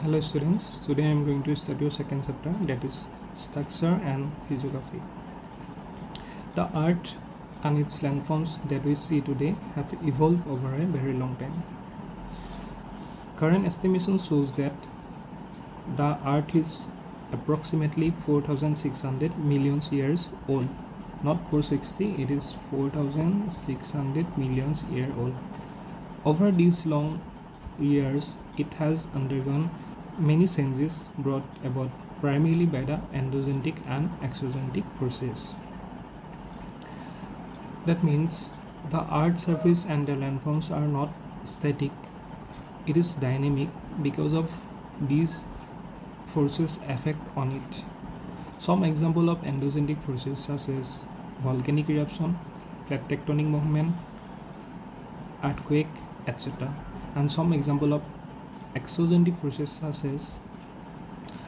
Hello students, today I am going to start your second chapter, that is structure and physiography. The earth and its landforms that we see today have evolved over a very long time. Current estimation shows that the earth is approximately 4600 million years old. Not 460, it is 4600 million years old. Over these long years, it has undergone many changes brought about primarily by the endogenic and exogenic forces. That means the earth surface and the landforms are not static, it is dynamic because of these forces effect on it. Some example of endogenic forces such as volcanic eruption, plate tectonic movement, earthquake, etc. And some example of exogenic forces such as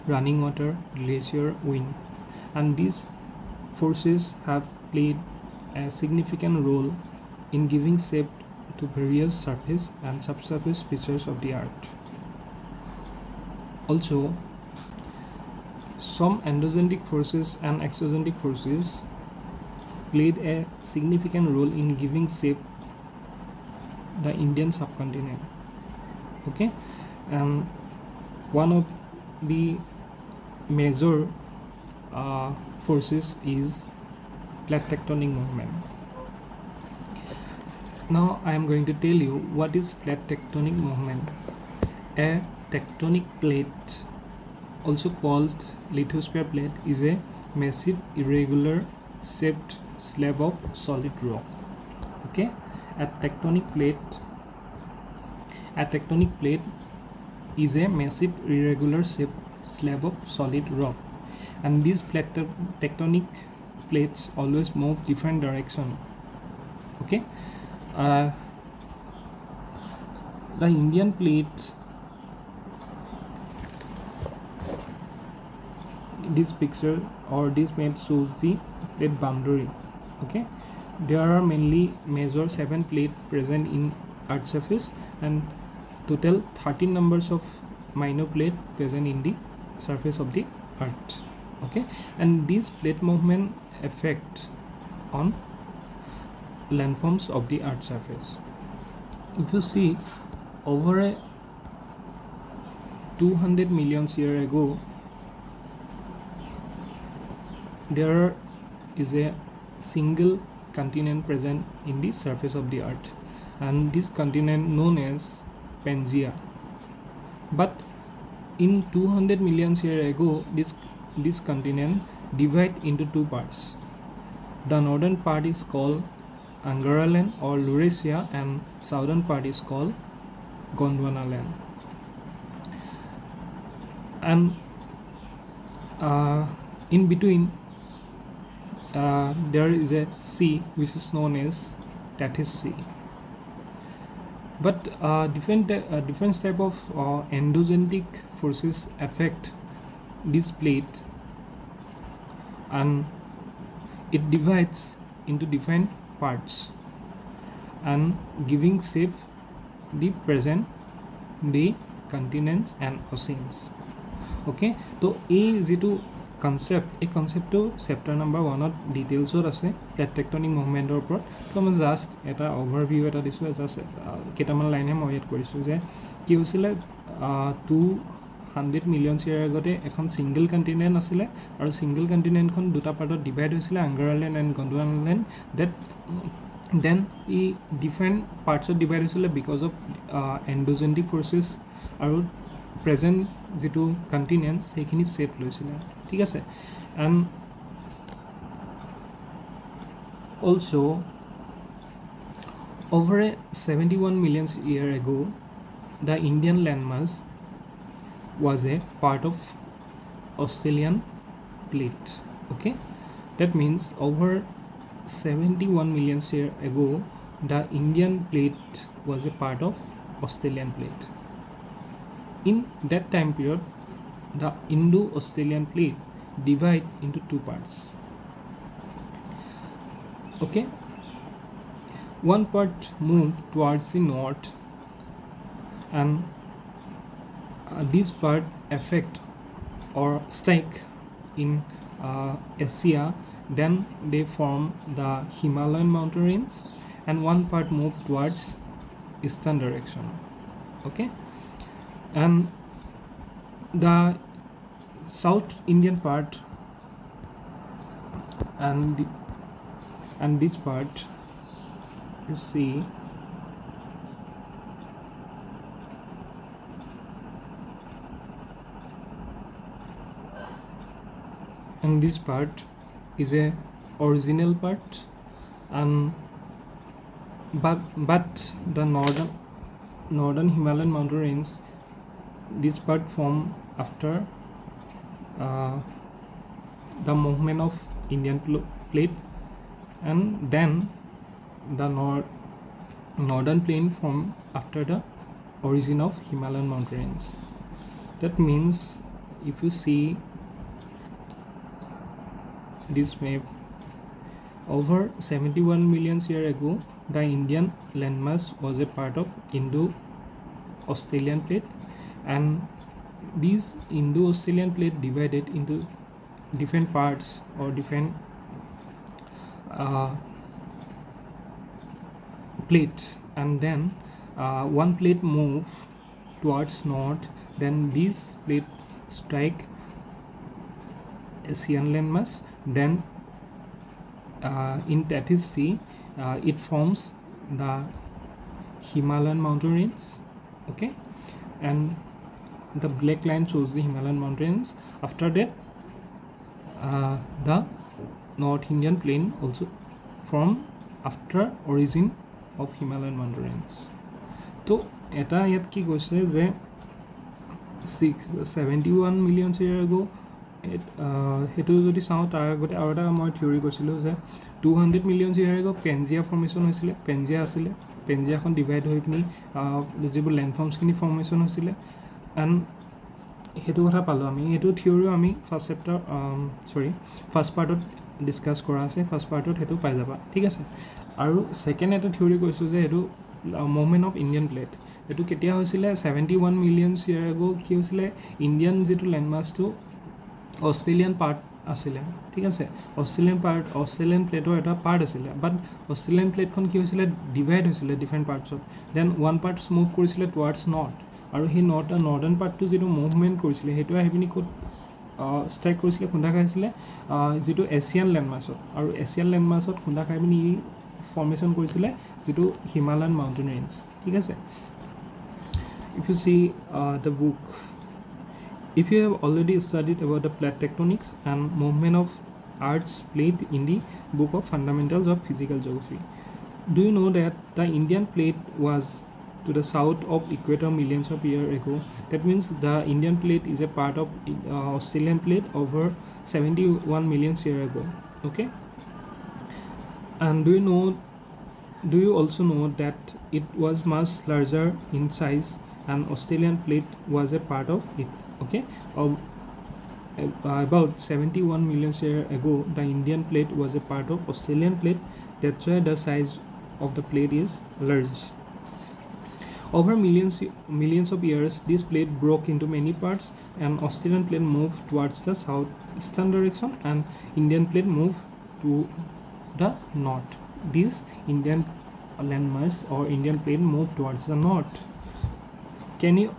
running water, glacier, wind. And these forces have played a significant role in giving shape to various surface and subsurface features of the earth. Also, some endogenic forces and exogenic forces played a significant role in giving shape the Indian subcontinent. Okay, and one of the major forces is plate tectonic movement. Now I am going to tell you what is plate tectonic movement. A tectonic plate, also called lithosphere plate, is a massive irregular shaped slab of solid rock. Okay, a tectonic plate is a massive irregular shaped slab of solid rock, and these tectonic plates always move different direction. Okay, the Indian plate, this picture or this map shows the plate boundary. Okay, there are mainly major 7 plates present in earth surface and total 13 numbers of minor plate present in the surface of the earth. Okay, and these plate movement affect on landforms of the earth surface. If you see, over a 200 million years ago, there is a single continent present in the surface of the earth, and this continent known as Pangaea. But in 200 million years ago, this continent divided into two parts. The northern part is called Angara land or Laurasia, and southern part is called Gondwana land. And in between there is a sea which is known as Tethys Sea. But different type of endogenic forces affect this plate, and it divides into different parts and giving shape the present the continents and oceans. Okay, so a concept, এই কনসেপ্টটো chapter number 1ত ডিটেইলছত আছে plate tectonic মুভমেণ্টৰ ওপৰত। তো মই just এটা overview এটা দিছোঁ, just কেইটামান লাইনহে মই এড কৰিছোঁ যে কি হৈছিলে 200 মিলিয়ন ইয়াৰ আগতে এখন ছিংগল কণ্টিনেণ্ট আছিলে, আৰু ছিংগল কণ্টিনেণ্টখন দুটা পাৰ্টত ডিভাইড হৈছিলে, Angara land and Gondwana land. Then ই ডিফাৰেণ্ট পাৰ্টছত ডিভাইড হৈছিলে বিকজ অফ এণ্ডোজেণ্টিক ফৰ্চেছ আৰু প্ৰেজেণ্ট যিটো কণ্টিনেণ্ট সেইখিনি ছেপ লৈছিলে। ঠিক আছে, and also' over a 71 million year ago, the Indian landmass was a part of Australian plate. Okay, that means over 71 million year ago, the Indian plate was a part of Australian plate. In that time period, the Indo-Australian plate divide into two parts. Okay, one part moved towards the north and this part affect or strike in Asia, then they form the Himalayan mountain range, and one part move towards eastern direction. Okay, and the South Indian part and this part, you see, and this part is a original part, and but the northern Himalayan mountain range, this part form after the movement of Indian plate, and then the northern plain form after the origin of Himalayan mountain range. That means if you see this map, over 71 million years ago, the Indian landmass was a part of Indo-Australian plate, and these Indo-Australian plate divided into different parts or different plates, and then one plate move towards north, then this plate strike Asian landmass, then in Tethys Sea it forms the Himalayan mountain range. Okay, and the black line shows the Himalayan mountains. After that the North Indian plain also formed after origin of Himalayan mountain range. তো এটা ইয়াত কি কৈছে যে 71 million years ago, সেইটো যদি চাওঁ তাৰ আগতে আৰু এটা মই থিয়ৰি কৈছিলোঁ যে 200 million years ago পেনজিয়া ফৰ্মেশ্যন হৈছিলে, পেনজিয়া আছিলে, পেনজিয়াখন ডিভাইড হৈ পিনি যিবোৰ লেণ্ডফৰ্মছখিনি ফৰ্মেশ্যন হৈছিলে, এণ্ড সেইটো কথা পালোঁ আমি। এইটো থিয়ৰিও আমি ফাৰ্ষ্ট পাৰ্টত ডিছকাছ কৰা আছে, ফাৰ্ষ্ট পাৰ্টত সেইটো পাই যাবা, ঠিক আছে। আৰু ছেকেণ্ড এটা থিয়ৰি কৈছোঁ যে সেইটো মুভমেণ্ট অফ ইণ্ডিয়ান প্লেট, এইটো কেতিয়া হৈছিলে 71 million years ago। কি হৈছিলে, ইণ্ডিয়ান যিটো লেণ্ডমাছটো অষ্ট্ৰেলিয়ান পাৰ্ট আছিলে, ঠিক আছে, অষ্ট্ৰেলিয়ান প্লেটৰ এটা পাৰ্ট আছিলে, বাট অষ্ট্ৰেলিয়ান প্লেটখন কি হৈছিলে, ডিভাইড হৈছিলে ডিফাৰেণ্ট পাৰ্টছত, দেন ওৱান পাৰ্ট মুভ কৰিছিলে টুৱাৰ্ডছ নৰ্থ, আৰু সেই নৰ্দাৰ্ণ পাৰ্টটো যিটো মুভমেণ্ট কৰিছিলে সেইটো আহি পিনি ক'ত ষ্ট্ৰাইক কৰিছিলে, খুন্দা খাইছিলে যিটো এছিয়ান লেণ্ডমাছত, আৰু এছিয়ান লেণ্ডমাছত খুন্দা খাই পিনি ফৰ্মেশ্যন কৰিছিলে যিটো হিমালয়ান মাউণ্টেইন ৰেঞ্জ, ঠিক আছে। If U C the book, if you have already studied about the plate tectonics and movement of Earth's plate in the book of Fundamentals of Physical Geography, do you know that the Indian plate was to the south of equator millions of years ago? That means the Indian plate is a part of Australian plate over 71 million years ago. Okay, and do you also know that it was much larger in size, and Australian plate was a part of it? Okay, about 71 million years ago the Indian plate was a part of Australian plate. That's why the size of the plate is large. Over millions of years this plate broke into many parts, and Australian plate moved towards the southeastern direction and Indian plate moved to the north. This Indian landmass or Indian plate moved towards the north. Can you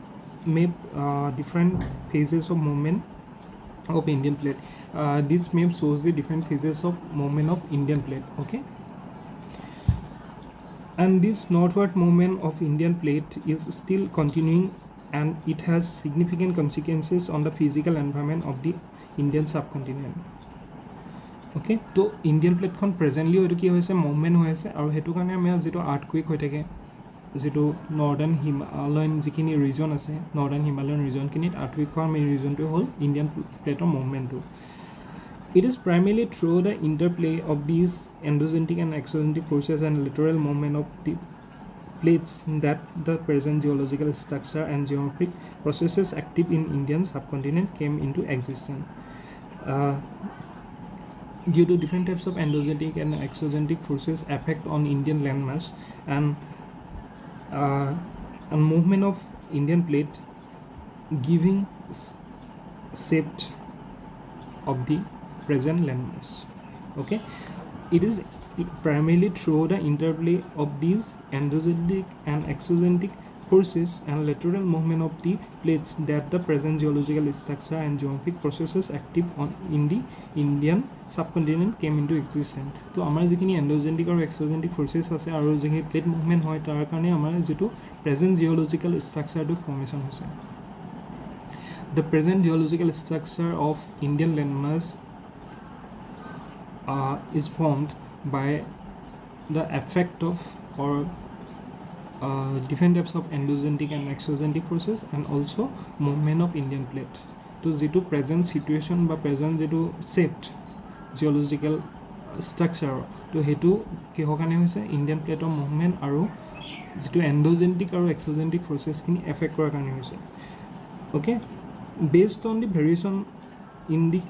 map different phases of movement of Indian plate? This map shows the different phases of movement of Indian plate. Okay, and this northward movement of Indian plate is still continuing, and it has significant consequences on the physical environment of the Indian subcontinent. Okay, তো Indian প্লেটখন presently এইটো কি হৈছে, movement হৈ আছে, আৰু সেইটো কাৰণে আমাৰ যিটো আৰ্থকুইক হৈ থাকে, যিটো নৰ্দাৰ্ণ হিমালয়ান যিখিনি ৰিজন আছে, নৰ্দাৰ্ণ হিমালয়ান ৰিজনখিনিত আৰ্থকুইক হোৱাৰ মেইন ৰিজনটো হ'ল ইণ্ডিয়ান প্লেটৰ মুভমেণ্টটো। It is primarily through the interplay of these endogenic and exogenic forces and lateral movement of the plates that the present geological structure and geometric processes active in Indian subcontinent came into existence. Due to different types of endogenic and exogenic forces affect on Indian landmass, and movement of Indian plate giving shape of the present landmass. Okay, it is primarily through the interplay of these endogenic and exogenic forces and lateral movement of the plates that the present geological structure and geomorphic processes active on in the Indian subcontinent came into existence. তো আমাৰ যিখিনি endogenic আৰু exogenic forces আছে আৰু যিখিনি plate movement হয় তাৰ কাৰণে আমাৰ যিটো প্ৰেজেণ্ট জিঅ'লজিকেল ষ্ট্ৰাকচাৰটো ফৰ্মেশ্যন হৈছে. The present geological structure of Indian landmass is formed by the effect of or different types of endogenic and exogenic forces and also movement of Indian plate. So যেটো present situation বা present যেটো shaped geological structure তো হেতু কিহৰ কাৰণে হৈছে Indian প্লেটৰ movement আৰু যেটো এন্ডোজেনিক আৰু এক্সোজেনিক ফৰ্চেছ খিনি এফেক্ট কৰাৰ কাৰণে হৈছে. Okay, based on the variation in the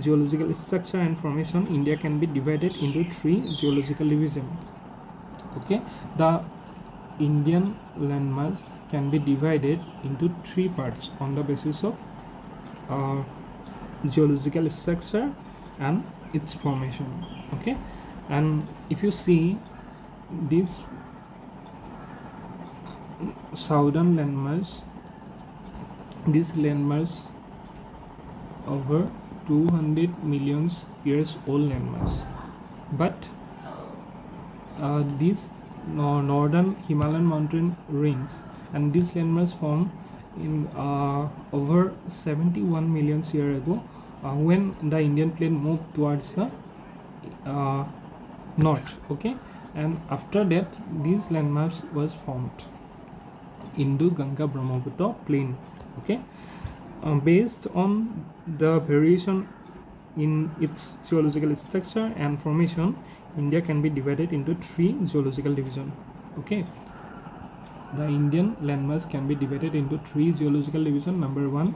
geological structure and formation, India can be divided into 3 geological divisions. Okay, the Indian landmass can be divided into 3 parts on the basis of geological structure and its formation. Okay, and if you see this southern landmass, this landmass over 200 million years old landmass, but these northern Himalayan mountain range and this landmass formed in over 71 million years ago when the Indian plate moved towards the north. Okay, and after that this landmass was formed Indo-Ganga Brahmaputra plain. Okay, based on the variation in its geological structure and formation, India can be divided into 3 geological divisions. Okay, the Indian landmass can be divided into 3 geological divisions. Number 1,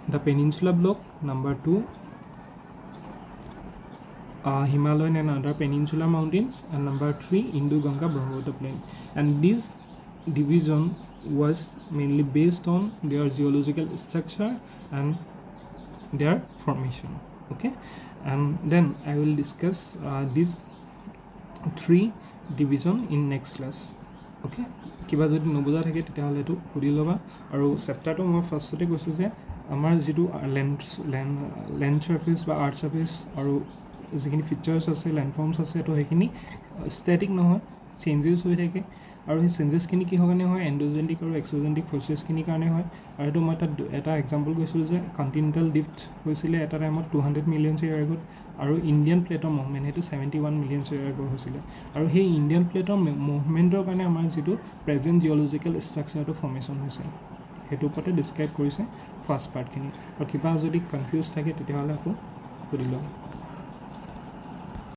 the Peninsula Block. Number 2, Himalayan and other peninsular mountains, and number 3, Indo-Ganga Brahmaputra plain. And this division was mainly based on their geological structure and their formation. Okay, and then I will discuss these 3 division in next class. Okay, কিবা যদি নবুজা থাকে তেতিয়াহ'লে এইটো সুধি ল'বা. আৰু চেপ্টাৰটো মই ফাৰ্ষ্টতে কৈছোঁ যে আমাৰ যিটো লেণ্ড চাৰ্ফেচ বা আৰ্থ চাৰ্ফেচ আৰু যিখিনি ফিচাৰ্ছ আছে লেণ্ডফৰ্মছ আছে তো সেইখিনি ষ্টেটিক নহয়, চেঞ্জেছ হৈ থাকে. আৰু সেই চেঞ্জেছখিনি কিহৰ কাৰণে হয় এণ্ডোজেনিক আৰু এক্সোজেনিক প্ৰচেছখিনিৰ কাৰণে হয়. আৰু এইটো মই এটা এক্সাম্পল কৈছিলোঁ যে কণ্টিনেণ্টেল ডিফ্ট হৈছিলে এটা টাইমত 200 মিলিয়ন ইয়াৰ আগত, আৰু ইণ্ডিয়ান প্লেটৰ মুভমেণ্ট সেইটো 71 মিলিয়ন ইয়াৰ আগত হৈছিলে. আৰু সেই ইণ্ডিয়ান প্লেটৰ মুভমেণ্টৰ কাৰণে আমাৰ যিটো প্ৰেজেণ্ট জিঅ'লজিকেল ষ্ট্ৰাকচাৰটো ফৰ্মেশ্যন হৈছে সেইটোৰ ওপৰতে ডিছক্ৰাইব কৰিছে ফাৰ্ষ্ট পাৰ্টখিনি. আৰু কিবা যদি কনফিউজ থাকে তেতিয়াহ'লে আকৌ সুধি লওঁ.